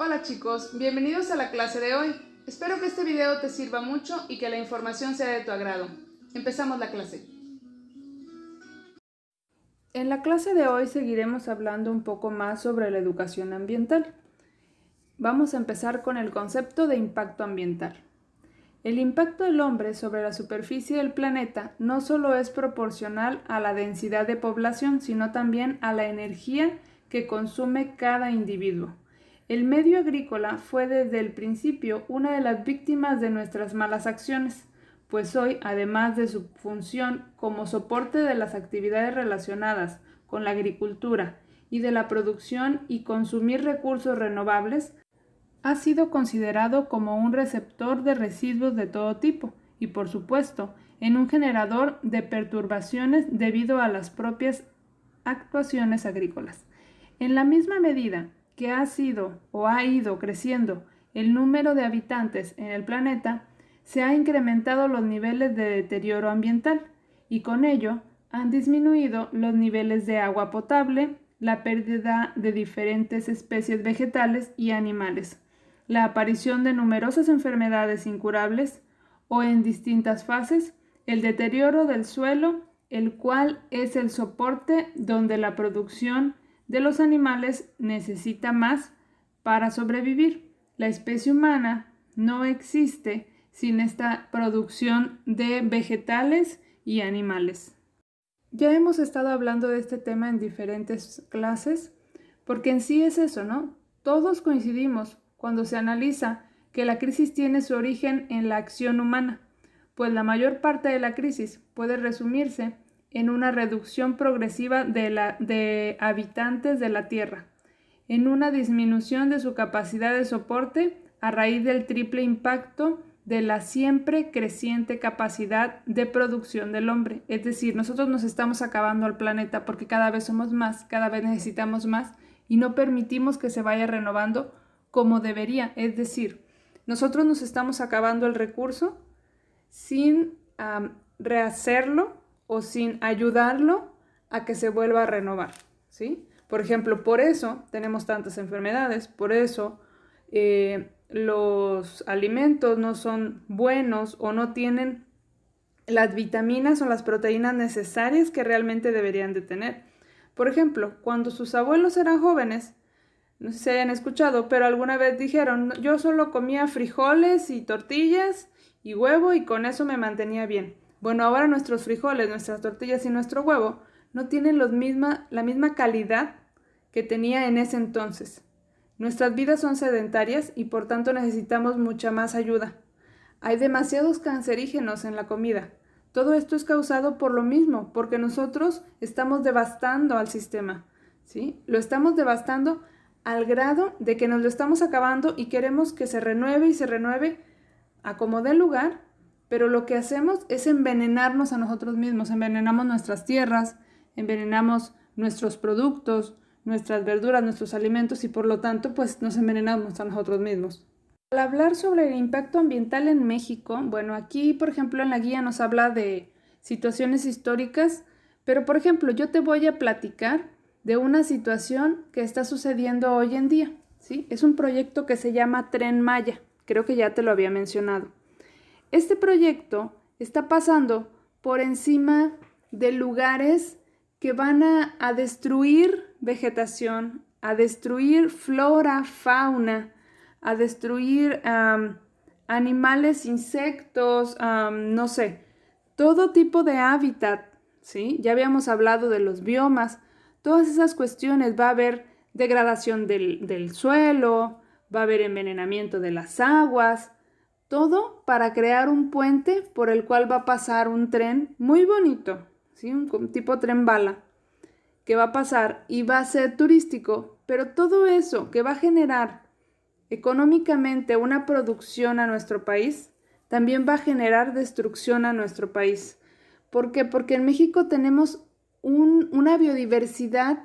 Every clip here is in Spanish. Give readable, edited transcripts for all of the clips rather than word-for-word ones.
Hola chicos, bienvenidos a la clase de hoy. Espero que este video te sirva mucho y que la información sea de tu agrado. Empezamos la clase. En la clase de hoy seguiremos hablando un poco más sobre la educación ambiental. Vamos a empezar con el concepto de impacto ambiental. El impacto del hombre sobre la superficie del planeta no solo es proporcional a la densidad de población, sino también a la energía que consume cada individuo. El medio agrícola fue desde el principio una de las víctimas de nuestras malas acciones, pues hoy, además de su función como soporte de las actividades relacionadas con la agricultura y de la producción y consumir recursos renovables, ha sido considerado como un receptor de residuos de todo tipo y, por supuesto, en un generador de perturbaciones debido a las propias actuaciones agrícolas. En la misma medida que ha sido o ha ido creciendo el número de habitantes en el planeta, se han incrementado los niveles de deterioro ambiental y con ello han disminuido los niveles de agua potable, la pérdida de diferentes especies vegetales y animales, la aparición de numerosas enfermedades incurables o en distintas fases, el deterioro del suelo, el cual es el soporte donde la producción de los animales necesita más para sobrevivir. La especie humana no existe sin esta producción de vegetales y animales. Ya hemos estado hablando de este tema en diferentes clases, porque en sí es eso, ¿no? Todos coincidimos cuando se analiza que la crisis tiene su origen en la acción humana, pues la mayor parte de la crisis puede resumirse en una reducción progresiva de habitantes de la Tierra, en una disminución de su capacidad de soporte a raíz del triple impacto de la siempre creciente capacidad de producción del hombre. Es decir, nosotros nos estamos acabando al planeta porque cada vez somos más, cada vez necesitamos más y no permitimos que se vaya renovando como debería. Es decir, nosotros nos estamos acabando el recurso sin rehacerlo o sin ayudarlo a que se vuelva a renovar, ¿sí? Por ejemplo, por eso tenemos tantas enfermedades, por eso los alimentos no son buenos o no tienen las vitaminas o las proteínas necesarias que realmente deberían de tener. Por ejemplo, cuando sus abuelos eran jóvenes, no sé si hayan escuchado, pero alguna vez dijeron, yo solo comía frijoles y tortillas y huevo y con eso me mantenía bien. Bueno, ahora nuestros frijoles, nuestras tortillas y nuestro huevo no tienen la misma calidad que tenía en ese entonces. Nuestras vidas son sedentarias y por tanto necesitamos mucha más ayuda. Hay demasiados cancerígenos en la comida. Todo esto es causado por lo mismo, porque nosotros estamos devastando al sistema, ¿sí? Lo estamos devastando al grado de que nos lo estamos acabando y queremos que se renueve y se renueve a como dé lugar, pero lo que hacemos es envenenarnos a nosotros mismos, envenenamos nuestras tierras, envenenamos nuestros productos, nuestras verduras, nuestros alimentos y por lo tanto pues nos envenenamos a nosotros mismos. Al hablar sobre el impacto ambiental en México, bueno, aquí por ejemplo en la guía nos habla de situaciones históricas, pero por ejemplo yo te voy a platicar de una situación que está sucediendo hoy en día, ¿sí? Es un proyecto que se llama Tren Maya, creo que ya te lo había mencionado. Este proyecto está pasando por encima de lugares que van a destruir vegetación, a destruir flora, fauna, a destruir animales, insectos, no sé, todo tipo de hábitat, ¿sí? Ya habíamos hablado de los biomas, todas esas cuestiones, va a haber degradación del suelo, va a haber envenenamiento de las aguas, todo para crear un puente por el cual va a pasar un tren muy bonito, ¿sí? Un tipo tren bala, que va a pasar y va a ser turístico, pero todo eso que va a generar económicamente una producción a nuestro país, también va a generar destrucción a nuestro país. ¿Por qué? Porque en México tenemos una biodiversidad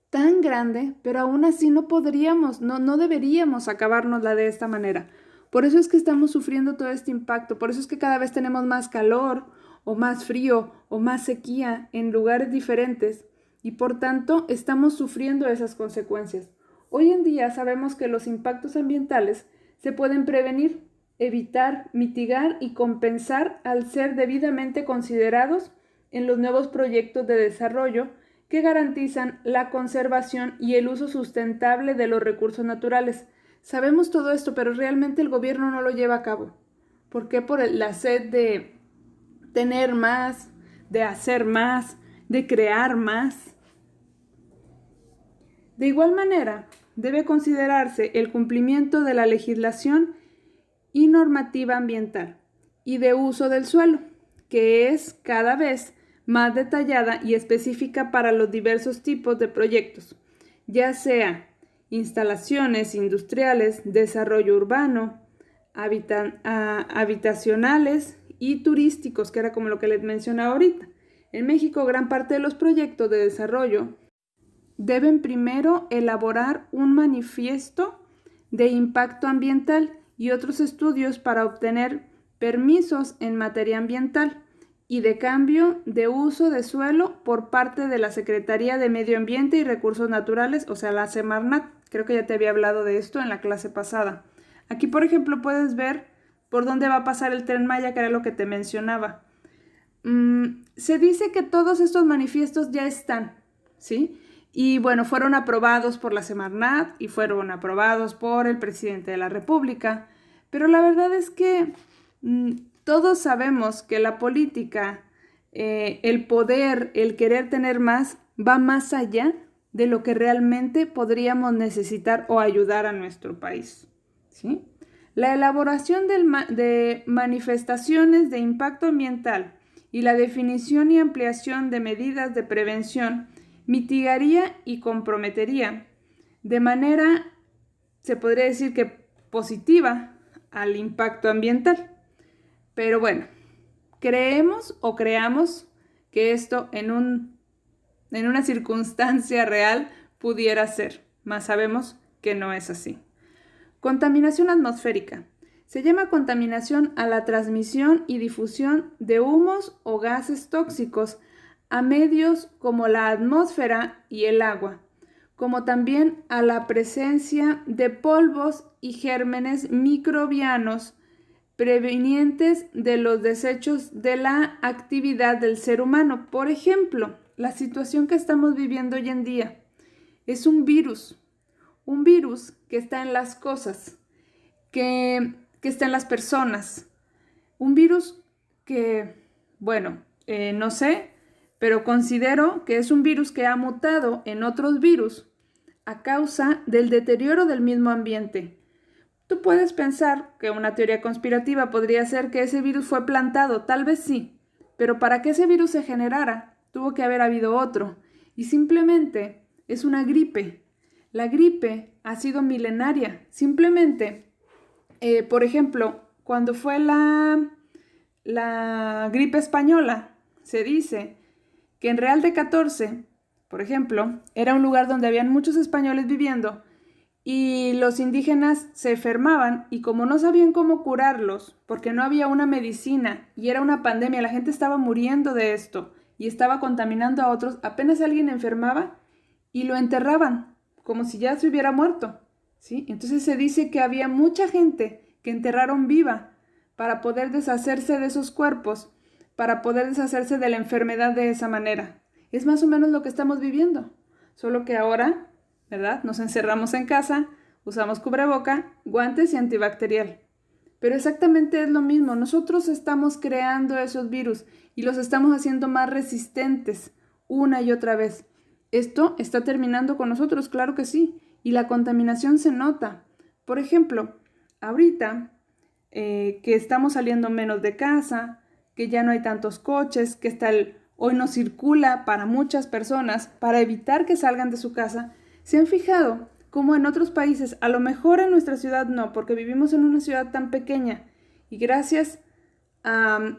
tan grande, pero aún así no podríamos, no deberíamos acabárnosla de esta manera. Por eso es que estamos sufriendo todo este impacto, por eso es que cada vez tenemos más calor o más frío o más sequía en lugares diferentes y por tanto estamos sufriendo esas consecuencias. Hoy en día sabemos que los impactos ambientales se pueden prevenir, evitar, mitigar y compensar al ser debidamente considerados en los nuevos proyectos de desarrollo que garantizan la conservación y el uso sustentable de los recursos naturales. Sabemos todo esto, pero realmente el gobierno no lo lleva a cabo. ¿Por qué? Por la sed de tener más, de hacer más, de crear más. De igual manera, debe considerarse el cumplimiento de la legislación y normativa ambiental y de uso del suelo, que es cada vez más detallada y específica para los diversos tipos de proyectos, ya sea instalaciones industriales, desarrollo urbano, habitacionales y turísticos, que era como lo que les mencionaba ahorita. En México, gran parte de los proyectos de desarrollo deben primero elaborar un manifiesto de impacto ambiental y otros estudios para obtener permisos en materia ambiental y de cambio de uso de suelo por parte de la Secretaría de Medio Ambiente y Recursos Naturales, o sea, la Semarnat. Creo que ya te había hablado de esto en la clase pasada. Aquí, por ejemplo, puedes ver por dónde va a pasar el Tren Maya, que era lo que te mencionaba. Se dice que todos estos manifiestos ya están, ¿sí? Y bueno, fueron aprobados por la Semarnat y fueron aprobados por el presidente de la República. Pero la verdad es que todos sabemos que la política, el poder, el querer tener más, va más allá de lo que realmente podríamos necesitar o ayudar a nuestro país, ¿sí? La elaboración de manifestaciones de impacto ambiental y la definición y ampliación de medidas de prevención mitigaría y comprometería de manera, se podría decir que positiva, al impacto ambiental. Pero bueno, creemos o creamos que esto en una circunstancia real pudiera ser, mas sabemos que no es así. Contaminación atmosférica. Se llama contaminación a la transmisión y difusión de humos o gases tóxicos a medios como la atmósfera y el agua, como también a la presencia de polvos y gérmenes microbianos provenientes de los desechos de la actividad del ser humano. Por ejemplo, la situación que estamos viviendo hoy en día es un virus que está en las cosas, que está en las personas, un virus que, bueno, no sé, pero considero que es un virus que ha mutado en otros virus a causa del deterioro del mismo ambiente. Tú puedes pensar que una teoría conspirativa podría ser que ese virus fue plantado, tal vez sí, pero para que ese virus se generara, tuvo que haber habido otro, y simplemente es una gripe. La gripe ha sido milenaria. Simplemente, por ejemplo, cuando fue la gripe española, se dice que en Real de 14, por ejemplo, era un lugar donde habían muchos españoles viviendo y los indígenas se enfermaban y como no sabían cómo curarlos, porque no había una medicina y era una pandemia, la gente estaba muriendo de esto y estaba contaminando a otros, apenas alguien enfermaba y lo enterraban como si ya se hubiera muerto, ¿sí? Entonces se dice que había mucha gente que enterraron viva para poder deshacerse de esos cuerpos, para poder deshacerse de la enfermedad de esa manera. Es más o menos lo que estamos viviendo, solo que ahora, ¿verdad? Nos encerramos en casa, usamos cubreboca, guantes y antibacterial. Pero exactamente es lo mismo, nosotros estamos creando esos virus y los estamos haciendo más resistentes una y otra vez. Esto está terminando con nosotros, claro que sí, y la contaminación se nota. Por ejemplo, ahorita que estamos saliendo menos de casa, que ya no hay tantos coches, que hoy no circula para muchas personas para evitar que salgan de su casa. ¿Se han fijado cómo en otros países, a lo mejor en nuestra ciudad no, porque vivimos en una ciudad tan pequeña y gracias a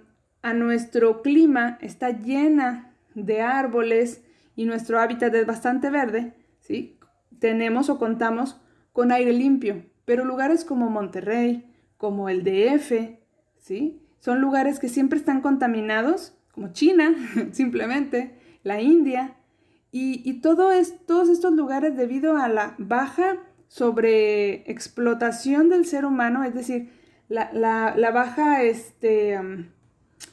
nuestro clima está llena de árboles y nuestro hábitat es bastante verde, ¿sí? Tenemos o contamos con aire limpio, pero lugares como Monterrey, como el DF, ¿sí? Son lugares que siempre están contaminados, como China, simplemente, la India, Y todos estos lugares, debido a la baja sobreexplotación del ser humano, es decir, la baja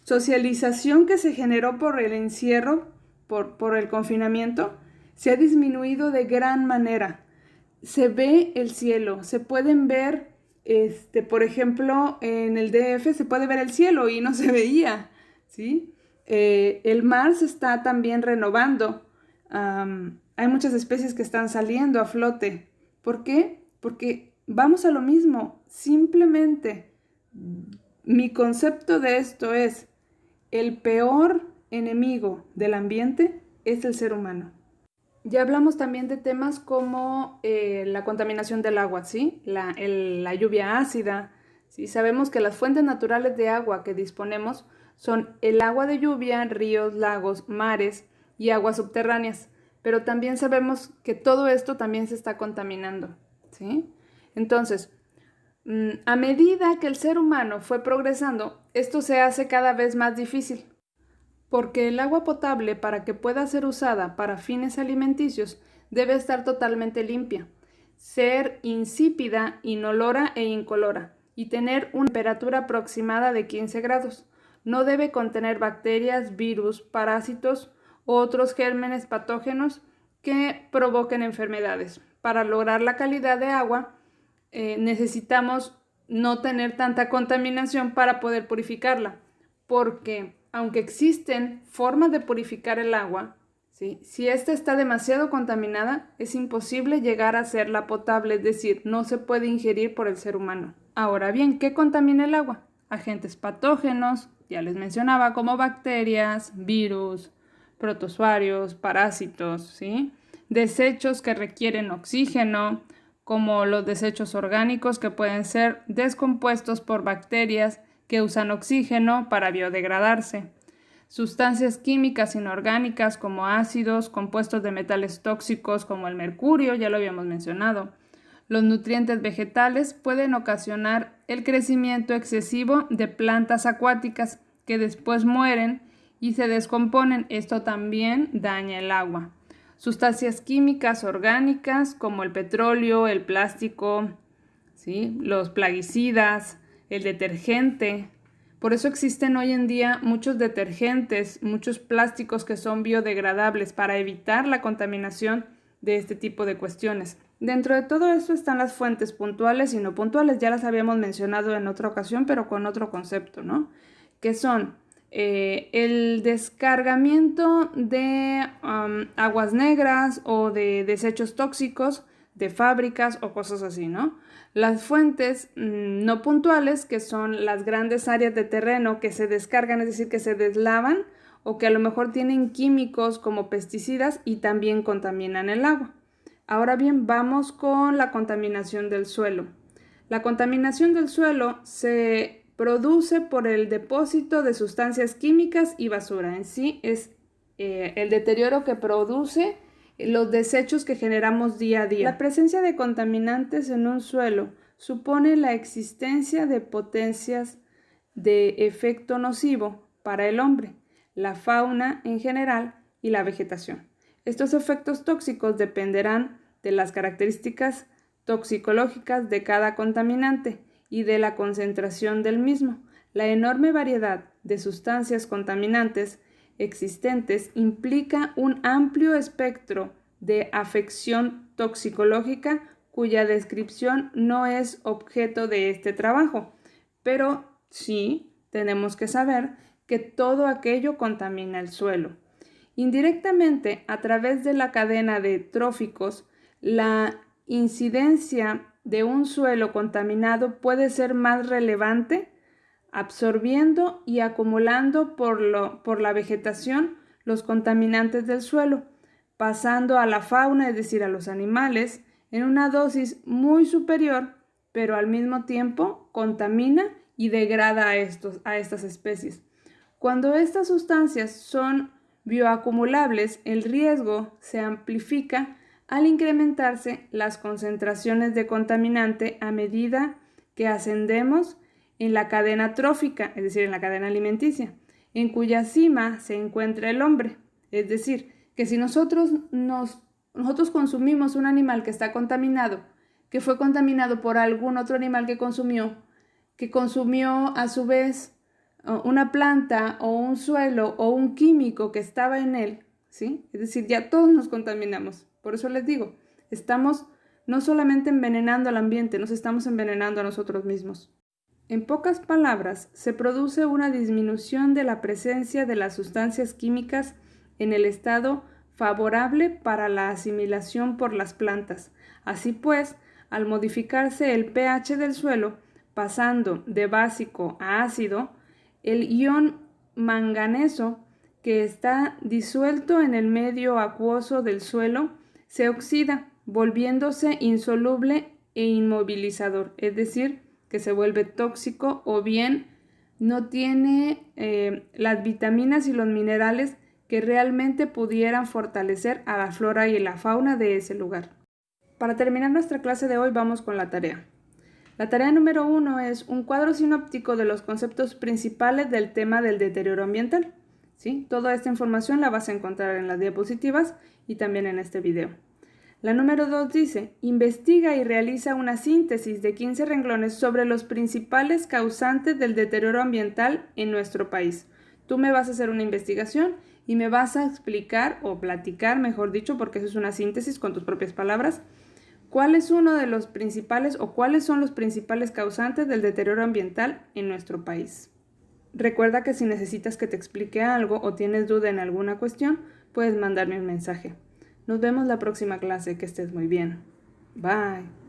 socialización que se generó por el encierro, por el confinamiento, se ha disminuido de gran manera. Se ve el cielo, se pueden ver, por ejemplo, en el DF se puede ver el cielo y no se veía, ¿sí? El mar se está también renovando. Hay muchas especies que están saliendo a flote. ¿Por qué? Porque vamos a lo mismo. Simplemente mi concepto de esto es: el peor enemigo del ambiente es el ser humano. Ya hablamos también de temas como la contaminación del agua, ¿sí? La lluvia ácida, ¿sí? Sabemos que las fuentes naturales de agua que disponemos son el agua de lluvia, ríos, lagos, mares y aguas subterráneas, pero también sabemos que todo esto también se está contaminando, ¿sí? Entonces, a medida que el ser humano fue progresando, esto se hace cada vez más difícil, porque el agua potable, para que pueda ser usada para fines alimenticios, debe estar totalmente limpia, ser insípida, inolora e incolora, y tener una temperatura aproximada de 15 grados. No debe contener bacterias, virus, parásitos u otros gérmenes patógenos que provoquen enfermedades. Para lograr la calidad de agua, necesitamos no tener tanta contaminación para poder purificarla, porque aunque existen formas de purificar el agua, ¿sí? Si ésta está demasiado contaminada, es imposible llegar a hacerla potable, es decir, no se puede ingerir por el ser humano. Ahora bien, ¿qué contamina el agua? Agentes patógenos, ya les mencionaba, como bacterias, virus, protozoarios, parásitos, ¿sí? Desechos que requieren oxígeno, como los desechos orgánicos que pueden ser descompuestos por bacterias que usan oxígeno para biodegradarse. Sustancias químicas inorgánicas como ácidos, compuestos de metales tóxicos como el mercurio, ya lo habíamos mencionado. Los nutrientes vegetales pueden ocasionar el crecimiento excesivo de plantas acuáticas que después mueren y se descomponen. Esto también daña el agua. Sustancias químicas orgánicas como el petróleo, el plástico, ¿sí? Los plaguicidas, el detergente. Por eso existen hoy en día muchos detergentes, muchos plásticos que son biodegradables para evitar la contaminación de este tipo de cuestiones. Dentro de todo esto están las fuentes puntuales y no puntuales. Ya las habíamos mencionado en otra ocasión, pero con otro concepto, ¿no? Que son el descargamiento de aguas negras o de desechos tóxicos de fábricas o cosas así, ¿no? Las fuentes no puntuales, que son las grandes áreas de terreno que se descargan, es decir, que se deslavan o que a lo mejor tienen químicos como pesticidas y también contaminan el agua. Ahora bien, vamos con la contaminación del suelo. La contaminación del suelo se produce por el depósito de sustancias químicas y basura. En sí es el deterioro que produce los desechos que generamos día a día. La presencia de contaminantes en un suelo supone la existencia de potencias de efecto nocivo para el hombre, la fauna en general y la vegetación. Estos efectos tóxicos dependerán de las características toxicológicas de cada contaminante y de la concentración del mismo. La enorme variedad de sustancias contaminantes existentes implica un amplio espectro de afección toxicológica cuya descripción no es objeto de este trabajo, pero sí tenemos que saber que todo aquello contamina el suelo. Indirectamente, a través de la cadena de tróficos, la incidencia de un suelo contaminado puede ser más relevante, absorbiendo y acumulando por la vegetación los contaminantes del suelo, pasando a la fauna, es decir, a los animales, en una dosis muy superior, pero al mismo tiempo contamina y degrada a estas especies. Cuando estas sustancias son bioacumulables, el riesgo se amplifica al incrementarse las concentraciones de contaminante a medida que ascendemos en la cadena trófica, es decir, en la cadena alimenticia, en cuya cima se encuentra el hombre. Es decir, que si nosotros consumimos un animal que está contaminado, que fue contaminado por algún otro animal que consumió a su vez una planta o un suelo o un químico que estaba en él, ¿sí? Es decir, ya todos nos contaminamos. Por eso les digo, estamos no solamente envenenando al ambiente, nos estamos envenenando a nosotros mismos. En pocas palabras, se produce una disminución de la presencia de las sustancias químicas en el estado favorable para la asimilación por las plantas. Así pues, al modificarse el pH del suelo, pasando de básico a ácido, el ion manganeso que está disuelto en el medio acuoso del suelo se oxida, volviéndose insoluble e inmovilizador, es decir, que se vuelve tóxico o bien no tiene las vitaminas y los minerales que realmente pudieran fortalecer a la flora y la fauna de ese lugar. Para terminar nuestra clase de hoy vamos con la tarea. La tarea número 1 es un cuadro sinóptico de los conceptos principales del tema del deterioro ambiental. ¿Sí? Toda esta información la vas a encontrar en las diapositivas y también en este video. La número 2 dice, investiga y realiza una síntesis de 15 renglones sobre los principales causantes del deterioro ambiental en nuestro país. Tú me vas a hacer una investigación y me vas a explicar o platicar, mejor dicho, porque eso es una síntesis con tus propias palabras, cuál es uno de los principales o cuáles son los principales causantes del deterioro ambiental en nuestro país. Recuerda que si necesitas que te explique algo o tienes duda en alguna cuestión, puedes mandarme un mensaje. Nos vemos la próxima clase, que estés muy bien. Bye.